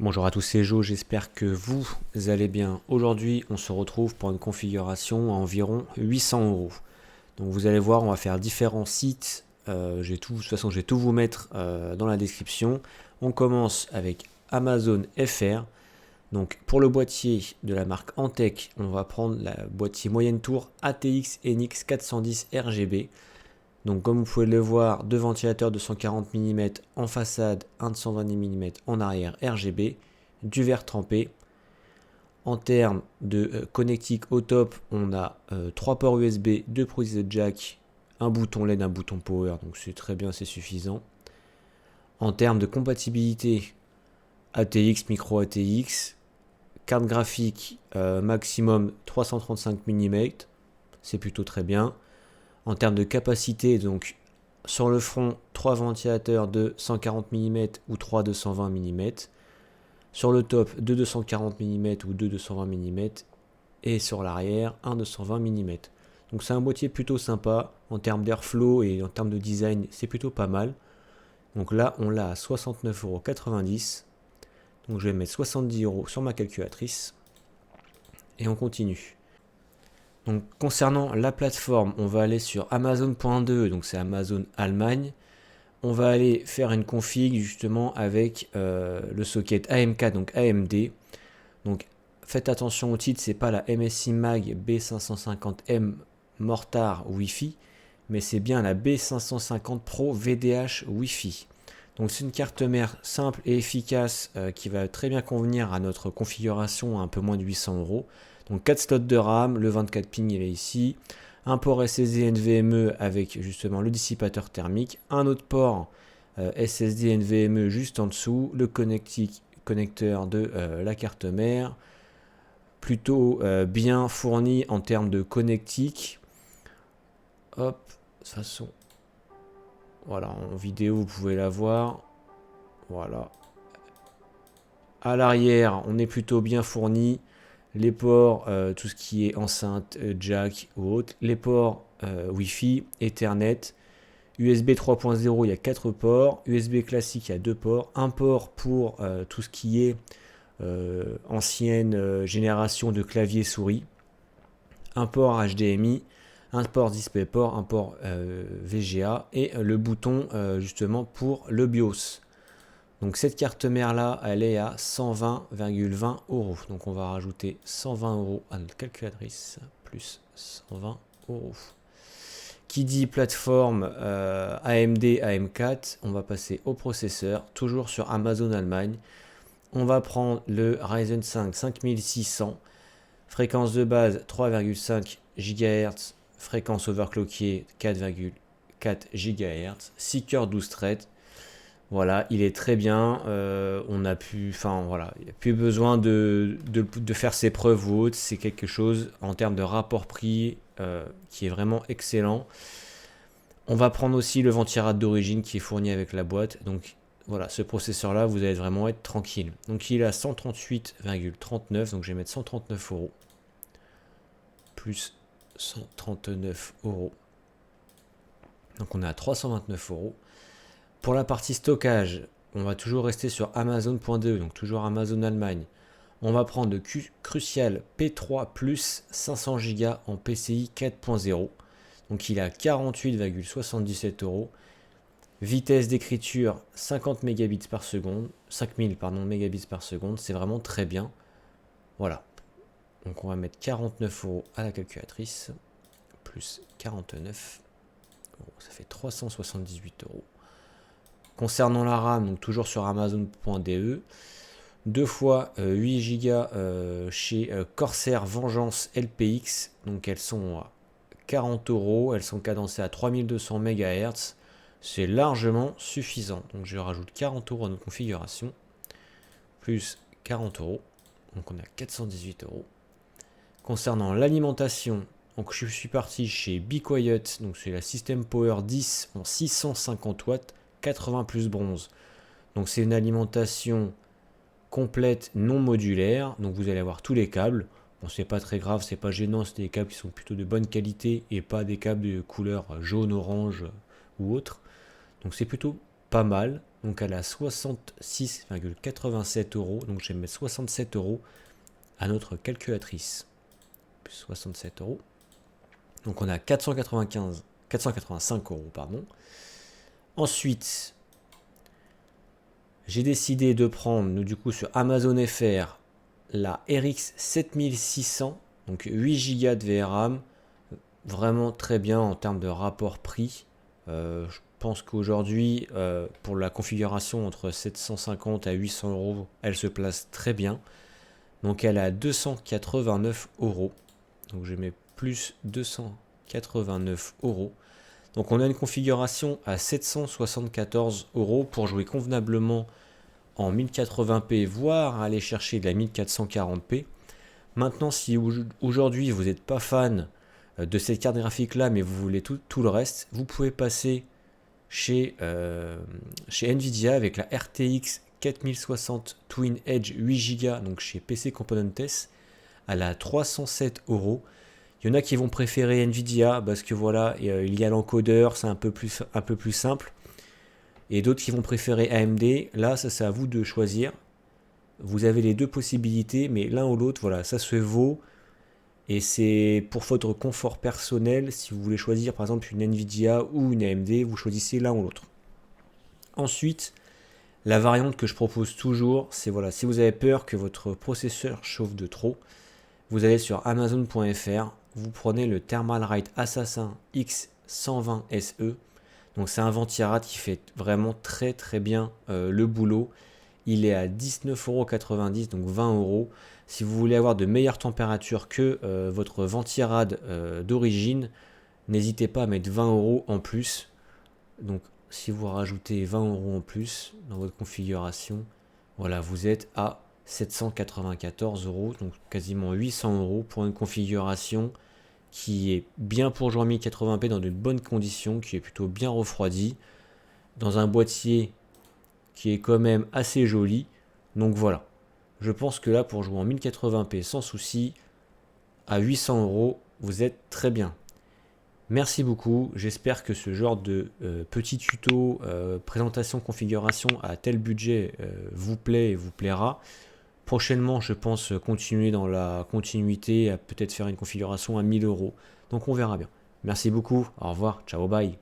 Bonjour à tous, c'est Jo, j'espère que vous allez bien. Aujourd'hui, on se retrouve pour une configuration à environ 800 euros. Donc vous allez voir, on va faire différents sites. De toute façon, je vais tout vous mettre dans la description. On commence avec Amazon FR. Donc pour le boîtier de la marque Antec, on va prendre le boîtier moyenne tour ATX NX 410 RGB. Donc comme vous pouvez le voir, deux ventilateurs de 140 mm en façade, un de 120 mm en arrière RGB, du verre trempé. En termes de connectique au top, on a 3 ports USB, 2 prises de jack, un bouton LED, un bouton power, donc c'est très bien, c'est suffisant. En termes de compatibilité, ATX, micro ATX, carte graphique maximum 335 mm, c'est plutôt très bien. En termes de capacité, donc sur le front, 3 ventilateurs de 140 mm ou 3 de 120 mm. Sur le top, 2 de 140 mm ou 2 de 120 mm. Et sur l'arrière, 1 de 120 mm. Donc c'est un boîtier plutôt sympa. En termes d'airflow et en termes de design, c'est plutôt pas mal. Donc là, on l'a à 69,90 €. Donc je vais mettre 70 € sur ma calculatrice. Et on continue. Donc concernant la plateforme, on va aller sur Amazon.de, donc c'est Amazon Allemagne. On va aller faire une config justement avec le socket AM4, donc AMD. Donc faites attention au titre, c'est pas la MSI Mag B550M Mortar Wi-Fi, mais c'est bien la B550 Pro VDH Wi-Fi. Donc c'est une carte mère simple et efficace qui va très bien convenir à notre configuration à un peu moins de 800 €. Donc 4 slots de RAM, le 24 ping il est ici, un port SSD NVMe avec justement le dissipateur thermique, un autre port SSD NVMe juste en dessous, le connecteur de la carte mère, plutôt bien fourni en termes de connectique. Hop, de toute façon, voilà, en vidéo vous pouvez la voir. Voilà. À l'arrière, on est plutôt bien fourni. Les ports, tout ce qui est enceinte, jack ou autre. Les ports Wi-Fi, Ethernet. USB 3.0, il y a 4 ports. USB classique, il y a 2 ports. Un port pour tout ce qui est ancienne génération de clavier souris. Un port HDMI. Un port DisplayPort, un port VGA. Et le bouton justement pour le BIOS. Donc cette carte mère là, elle est à 120,20 €. Donc on va rajouter 120 € à notre calculatrice, plus 120 €. Qui dit plateforme AMD AM4, on va passer au processeur, toujours sur Amazon Allemagne. On va prendre le Ryzen 5 5600, fréquence de base 3,5 GHz, fréquence overclockée 4,4 GHz, 6 cœurs 12 threads. Voilà, il est très bien. On a pu, enfin voilà, il n'y a plus besoin de faire ses preuves ou autre. C'est quelque chose en termes de rapport prix qui est vraiment excellent. On va prendre aussi le ventirail d'origine qui est fourni avec la boîte. Donc voilà, ce processeur là, vous allez vraiment être tranquille. Donc il est à 138,39. Donc je vais mettre 139 € plus 139 €. Donc on est à 329 €. Pour la partie stockage, on va toujours rester sur Amazon.de, donc toujours Amazon Allemagne. On va prendre le Crucial P3 Plus 500 Go en PCI 4.0. Donc il a 48,77 €. Vitesse d'écriture 50 mégabits par seconde, 5000 mégabits par seconde, c'est vraiment très bien. Voilà. Donc on va mettre 49 € à la calculatrice, plus 49 €, ça fait 378 €. Concernant la RAM, donc toujours sur Amazon.de, 2 fois 8 Go chez Corsair Vengeance LPX, donc elles sont à 40 €, elles sont cadencées à 3200 MHz, c'est largement suffisant. Donc je rajoute 40 € à notre configuration, plus 40 €, donc on a 418 €. Concernant l'alimentation, donc je suis parti chez Be Quiet, donc c'est la System Power 10 en 650 watts, 80 plus bronze. Donc c'est une alimentation complète non modulaire. Donc vous allez avoir tous les câbles. Bon, c'est pas très grave, c'est pas gênant, c'est des câbles qui sont plutôt de bonne qualité et pas des câbles de couleur jaune, orange ou autre. Donc c'est plutôt pas mal. Donc elle a 66,87 euros. Donc je vais mettre 67 euros à notre calculatrice. Plus 67 euros. Donc on a 485 euros, pardon. Ensuite, j'ai décidé de prendre, du coup, sur Amazon FR, la RX 7600, donc 8 Go de VRAM. Vraiment très bien en termes de rapport prix. Je pense qu'aujourd'hui, pour la configuration entre 750 à 800 euros, elle se place très bien. Donc elle a 289 euros. Donc je mets plus 289 euros. Donc on a une configuration à 774 euros pour jouer convenablement en 1080p, voire aller chercher de la 1440p. Maintenant, si aujourd'hui vous n'êtes pas fan de cette carte graphique là, mais vous voulez tout le reste, vous pouvez passer chez Nvidia avec la RTX 4060 Twin Edge 8 Go, donc chez PC Componentes, à la 307 euros. Il y en a qui vont préférer Nvidia parce que voilà, il y a l'encodeur, c'est un peu plus simple. Et d'autres qui vont préférer AMD. Là, ça c'est à vous de choisir. Vous avez les deux possibilités, mais l'un ou l'autre, voilà, ça se vaut. Et c'est pour votre confort personnel. Si vous voulez choisir par exemple une Nvidia ou une AMD, vous choisissez l'un ou l'autre. Ensuite, la variante que je propose toujours, c'est voilà, si vous avez peur que votre processeur chauffe de trop, vous allez sur Amazon.fr, vous prenez le Thermalright Assassin X120 SE. Donc c'est un ventirad qui fait vraiment très très bien le boulot. Il est à 19,90 €, donc 20 euros. Si vous voulez avoir de meilleures températures que votre ventirad d'origine, n'hésitez pas à mettre 20 euros en plus. Donc si vous rajoutez 20 euros en plus dans votre configuration, voilà, vous êtes à 794 euros, donc quasiment 800 euros pour une configuration qui est bien pour jouer en 1080p dans de bonnes conditions, qui est plutôt bien refroidi, dans un boîtier qui est quand même assez joli. Donc voilà, je pense que là pour jouer en 1080p sans souci, à 800 euros, vous êtes très bien. Merci beaucoup, j'espère que ce genre de petit tuto, présentation, configuration à tel budget vous plaît et vous plaira. Prochainement, je pense continuer dans la continuité, à peut-être faire une configuration à 1000 euros. Donc on verra bien. Merci beaucoup, au revoir, ciao, bye.